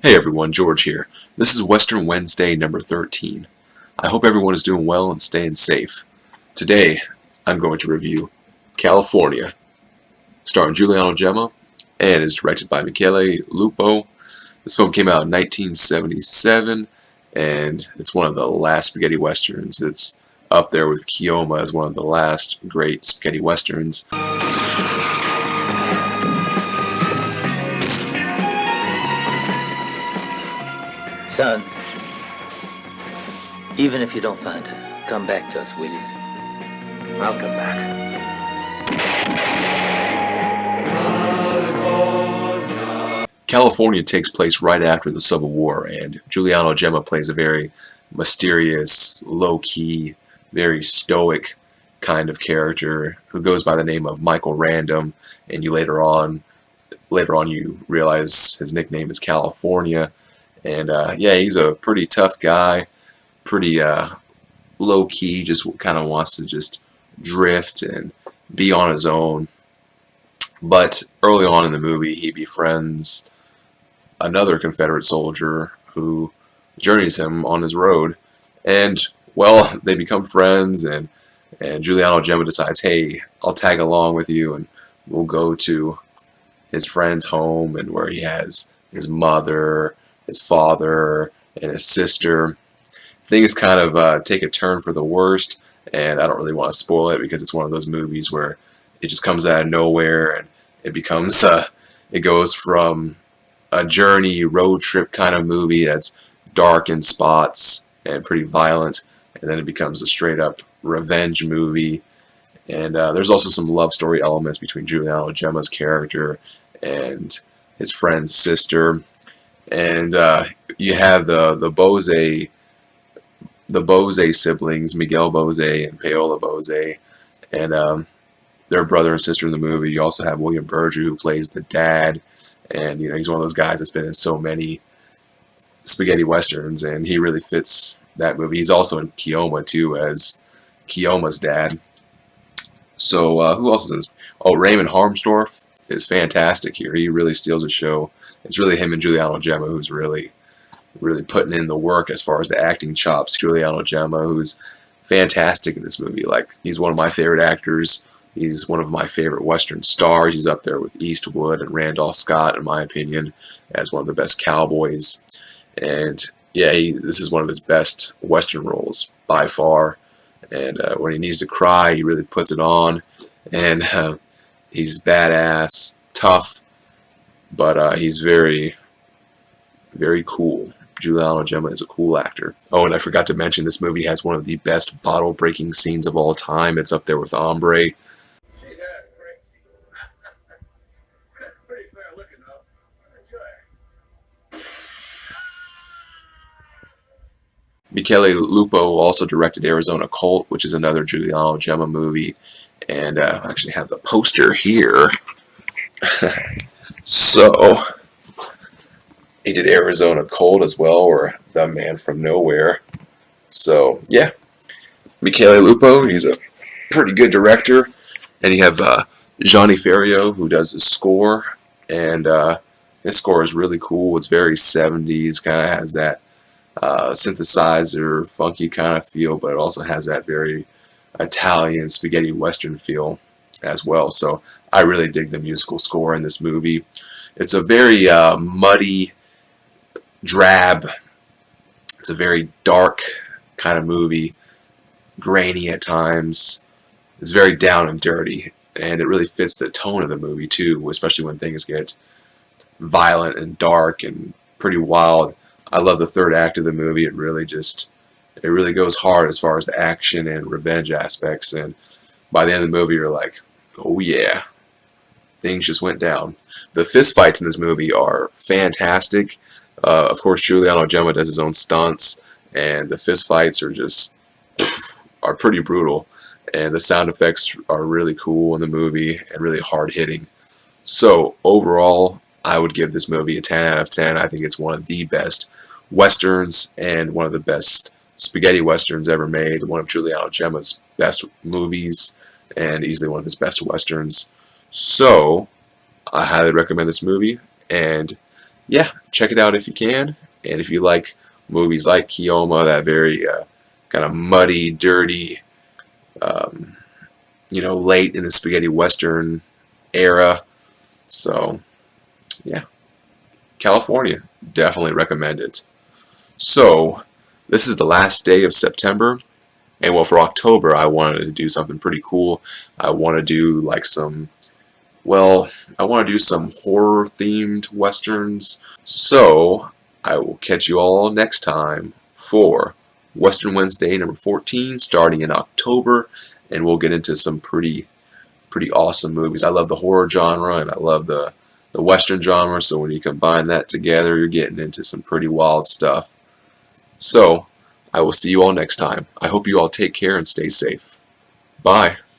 Hey everyone, George here. This is Western Wednesday number 13. I hope everyone is doing well and staying safe. Today, I'm going to review California, starring Giuliano Gemma, and is directed by Michele, Lupo. This film came out in 1977, and it's one of the last spaghetti westerns. It's up there with Keoma as one of the last great spaghetti westerns. Son, even if you don't find her, come back to us, will you? I'll come back. California takes place right after the Civil War, and Giuliano Gemma plays a very mysterious, low-key, very stoic kind of character who goes by the name of Michael Random, and later on you realize his nickname is California. And yeah, he's a pretty tough guy, pretty low-key, just kind of wants to just drift and be on his own. But early on in the movie, he befriends another Confederate soldier who journeys him on his road. And, well, they become friends, and Giuliano Gemma decides, hey, I'll tag along with you, and we'll go to his friend's home, and where he has his mother, his father, and his sister. Things kind of take a turn for the worst, and I don't really want to spoil it because it's one of those movies where it just comes out of nowhere, and it becomes it goes from a journey road trip kind of movie that's dark in spots and pretty violent, and then it becomes a straight up revenge movie. And there's also some love story elements between Giuliano Gemma's character and his friend's sister. And you have the Bose siblings, Miguel Bose and Paola Bose, and they're brother and sister in the movie. You also have William Berger, who plays the dad, and he's one of those guys that's been in so many spaghetti westerns, and he really fits that movie. He's also in Keoma too, as Keoma's dad. So who else is in this? Oh, Raimund Harmstorf is fantastic here. He really steals the show. It's really him and Giuliano Gemma who's really putting in the work as far as the acting chops. Giuliano Gemma, who's fantastic in this movie. Like, he's one of my favorite actors. He's one of my favorite Western stars. He's up there with Eastwood and Randolph Scott, in my opinion, as one of the best cowboys. And yeah, this is one of his best Western roles by far. And when he needs to cry, he really puts it on. And he's badass, tough, but he's very, very cool. Giuliano Gemma is a cool actor. Oh, and I forgot to mention, this movie has one of the best bottle-breaking scenes of all time. It's up there with Hombre. Pretty fair looking though. Enjoy. Michele Lupo also directed Arizona Cult, which is another Giuliano Gemma movie. And I actually have the poster here. So, he did Arizona Cult as well, or The Man from Nowhere. So, yeah. Michele Lupo, he's a pretty good director. And you have Johnny Ferrio, who does the score. And his score is really cool. It's very 70s, kind of has that synthesizer, funky kind of feel, but it also has that very Italian spaghetti western feel as well. So I really dig the musical score in this movie. It's a very muddy, drab, it's a very dark kind of movie, grainy at times. It's very down and dirty, and it really fits the tone of the movie too, especially when things get violent and dark and pretty wild. I love the third act of the movie. It really goes hard as far as the action and revenge aspects, and by the end of the movie you're like, oh yeah, things just went down. The fist fights in this movie are fantastic. Of course, Giuliano Gemma does his own stunts, and the fist fights are pretty brutal, and the sound effects are really cool in the movie and really hard hitting. So overall, I would give this movie a 10 out of 10. I think it's one of the best westerns and one of the best spaghetti westerns ever made, one of Giuliano Gemma's best movies, and easily one of his best westerns. So I highly recommend this movie, and yeah, check it out if you can. And if you like movies like Kioma, that very kind of muddy, dirty, um, late in the spaghetti western era. So, yeah, California, definitely recommend it. So, this is the last day of September. And well, for October, I wanted to do something pretty cool. I want to do like I want to do some horror themed westerns. So, I will catch you all next time for Western Wednesday number 14 starting in October, and we'll get into some pretty awesome movies. I love the horror genre and I love the western genre, so when you combine that together, you're getting into some pretty wild stuff. So, I will see you all next time. I hope you all take care and stay safe. Bye.